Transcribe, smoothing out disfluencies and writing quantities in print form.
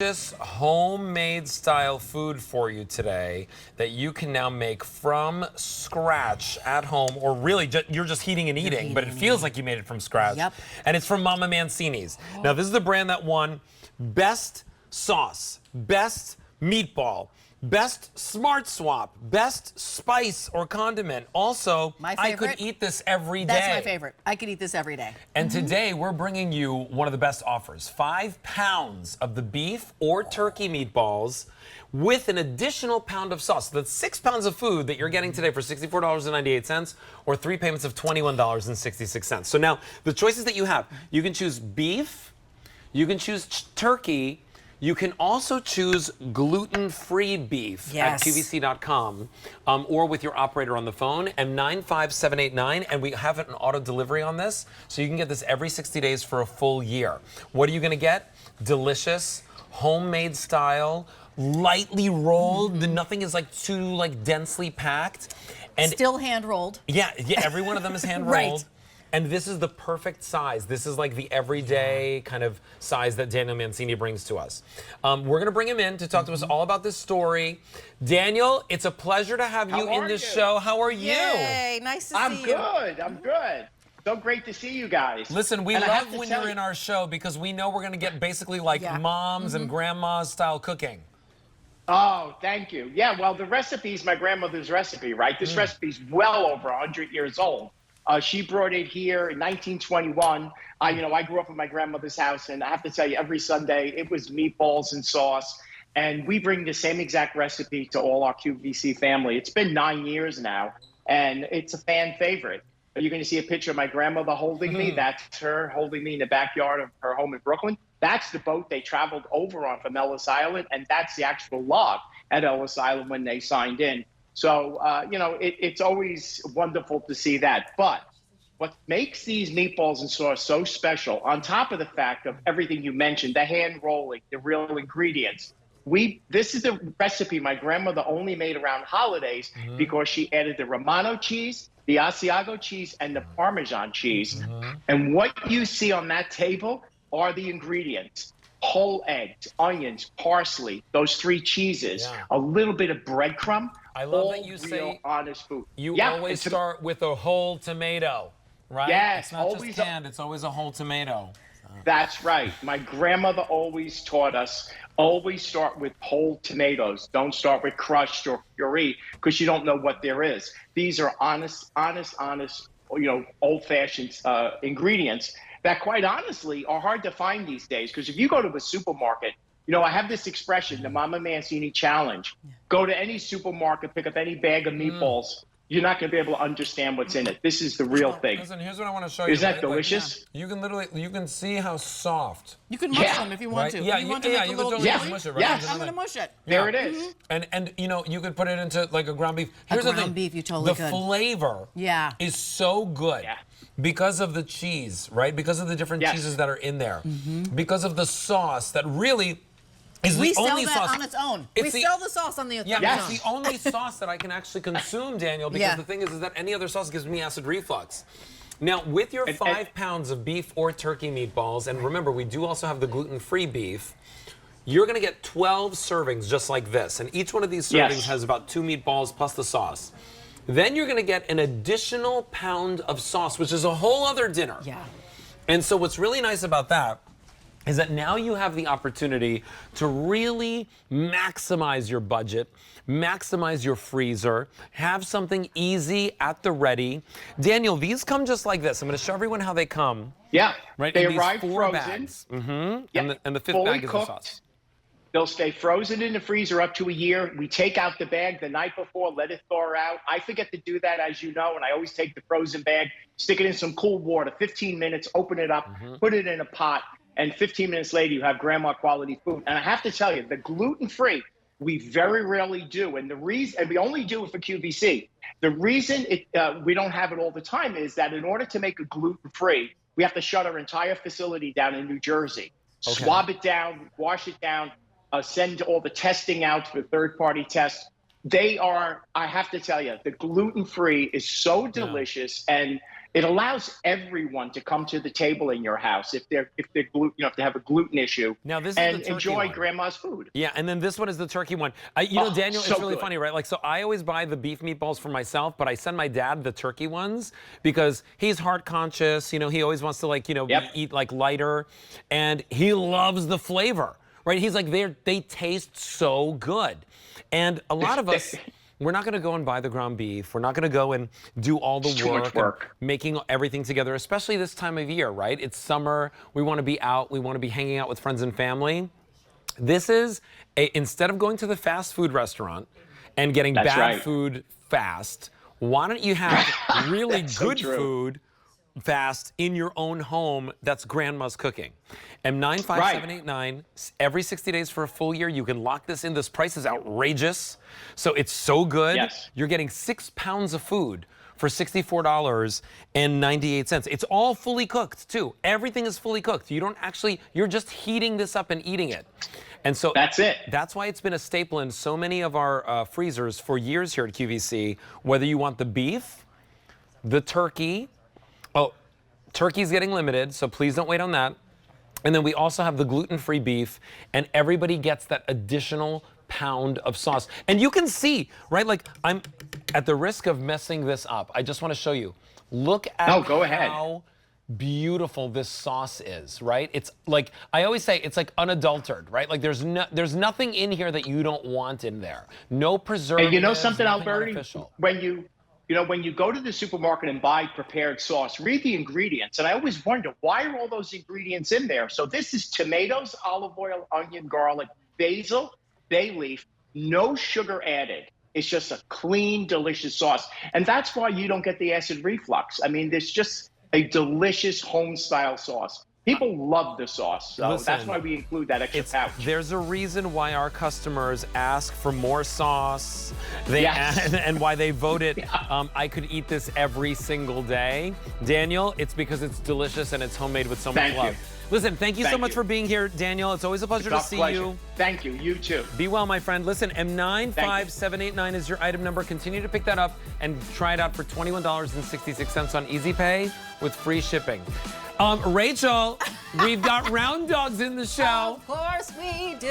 delicious homemade style food for you today that you can now make from scratch at home, or really you're just heating and eating, but it feels like you made it from scratch. Yep. And it's from Mama Mancini's. Now, this is the brand that won Best Sauce, Best Meatball, Best Smart Swap, Best Spice or Condiment. Also, my I favorite. could eat this every day. That's my favorite. I could eat this every day. And today we're bringing you one of the best offers. 5 pounds of the beef or turkey meatballs with an additional pound of sauce. So that's 6 pounds of food that you're getting today for $64.98 or 3 payments of $21.66. So now the choices that you have, you can choose beef, you can choose turkey, you can also choose gluten-free beef at QVC.com or with your operator on the phone, and 95789, and we have an auto delivery on this, so you can get this every 60 days for a full year. What are you going to get? Delicious, homemade style, lightly rolled. Nothing is too densely packed. And still hand-rolled. Yeah, every one of them is hand-rolled. Right. And this is the perfect size. This is like the everyday kind of size that Daniel Mancini brings to us. We're going to bring him in to talk to us all about this story. Daniel, it's a pleasure to have you in this show. How are you? Yay, nice to see you. I'm good. So great to see you guys. Listen, we love when you're in our show because we know we're going to get basically moms and grandmas style cooking. Oh, thank you. Yeah, well, the recipe is my grandmother's recipe, right? This recipe is well over 100 years old. She brought it here in 1921. I grew up in my grandmother's house, and I have to tell you, every Sunday it was meatballs and sauce. And we bring the same exact recipe to all our QVC family. It's been 9 years now, and it's a fan favorite. You're going to see a picture of my grandmother holding me. That's her holding me in the backyard of her home in Brooklyn. That's the boat they traveled over on from Ellis Island, and that's the actual log at Ellis Island when they signed in. So, it's always wonderful to see that. But what makes these meatballs and sauce so special, on top of the fact of everything you mentioned, the hand rolling, the real ingredients, this is the recipe my grandmother only made around holidays because she added the Romano cheese, the Asiago cheese, and the Parmesan cheese. And what you see on that table are the ingredients. Whole eggs, onions, parsley, those 3 cheeses, a little bit of breadcrumb. I love that you say honest food. You always start with a whole tomato, right? Yes, it's not just canned, it's always a whole tomato. That's right. My grandmother always taught us, always start with whole tomatoes. Don't start with crushed or puree because you don't know what there is. These are honest, old-fashioned ingredients that quite honestly are hard to find these days. Because if you go to a supermarket, I have this expression, the Mama Mancini challenge. Go to any supermarket, pick up any bag of meatballs. You're not going to be able to understand what's in it. This is the real thing. Listen, here's what I want to show you. Is that delicious? You can see how soft. You can mush them if you want to. Yeah, you can totally mush it, right? Yeah, I'm going to mush it. There it is. And you could put it into like a ground beef. Here's the thing. ground beef, you totally could. The flavor is so good. Yeah. Because of the cheese, right? Because of the different cheeses that are in there. Because of the sauce that really is the only sauce. We sell that on its own. We sell the sauce on the own. Yeah, it's the only sauce that I can actually consume, Daniel, because the thing is that any other sauce gives me acid reflux. Now, with your 5 pounds of beef or turkey meatballs, and remember, we do also have the gluten-free beef, you're going to get 12 servings just like this. And each one of these servings has about 2 meatballs plus the sauce. Then you're going to get an additional pound of sauce, which is a whole other dinner. Yeah. And so what's really nice about that is that now you have the opportunity to really maximize your budget, maximize your freezer, have something easy at the ready. Daniel, these come just like this. I'm going to show everyone how they come. Yeah, right. They in these arrive 4 frozen. bags. And the 5th fully bag is cooked. the sauce. They'll stay frozen in the freezer up to a year. We take out the bag the night before, let it thaw out. I forget to do that, as you know, and I always take the frozen bag, stick it in some cool water, 15 minutes, open it up, put it in a pot, and 15 minutes later, you have grandma quality food. And I have to tell you, the gluten-free, we very rarely do. And the reason, and we only do it for QVC. The reason we don't have it all the time is that in order to make a gluten-free, we have to shut our entire facility down in New Jersey, swab it down, wash it down, send all the testing out for third-party tests. They are, I have to tell you, the gluten-free is so delicious, and it allows everyone to come to the table in your house if they're if they have a gluten issue. Now this is and the turkey enjoy one. Grandma's food. Yeah, and then this one is the turkey one. Daniel, so it's really good. funny, right? Like, so I always buy the beef meatballs for myself, but I send my dad the turkey ones because he's heart conscious. You know, he always wants to eat like lighter, and he loves the flavor, right? He's like, they taste so good, and a lot of us. We're not going to go and buy the ground beef. We're not going to go and do all the too much work. Making everything together, especially this time of year, right? It's summer. We want to be out. We want to be hanging out with friends and family. This is, instead of going to the fast food restaurant and getting bad food fast, why don't you have really good food fast in your own home that's grandma's cooking? M95789, every 60 days for a full year, you can lock this in. This price is outrageous. So it's so good. Yes. You're getting 6 pounds of food for $64.98. It's all fully cooked too. Everything is fully cooked. You're just heating this up and eating it. And so that's it. That's why it's been a staple in so many of our freezers for years here at QVC, whether you want the beef, the turkey. Oh, turkey's getting limited, so please don't wait on that. And then we also have the gluten-free beef, and everybody gets that additional pound of sauce. And you can see, right, like I'm at the risk of messing this up. I just want to show you. Look at how beautiful this sauce is, right? It's like, I always say, it's like unadulterated, right? Like there's nothing in here that you don't want in there. No preservatives. And you know something, Alberti? Artificial. When you go to the supermarket and buy prepared sauce, read the ingredients. And I always wonder, why are all those ingredients in there? So this is tomatoes, olive oil, onion, garlic, basil, bay leaf, no sugar added. It's just a clean, delicious sauce. And that's why you don't get the acid reflux. I mean, there's just a delicious home-style sauce. People love the sauce, so that's why we include that extra pouch. There's a reason why our customers ask for more sauce, and why they vote it. I could eat this every single day. Daniel, it's because it's delicious and it's homemade with so much love. Listen, thank you so much for being here, Daniel. It's always a pleasure to see you. Thank you. You too. Be well, my friend. Listen, M95789 is your item number. Continue to pick that up and try it out for $21.66 on Easy Pay with free shipping. Rachel, we've got Round Dogs in the show. Of course we do.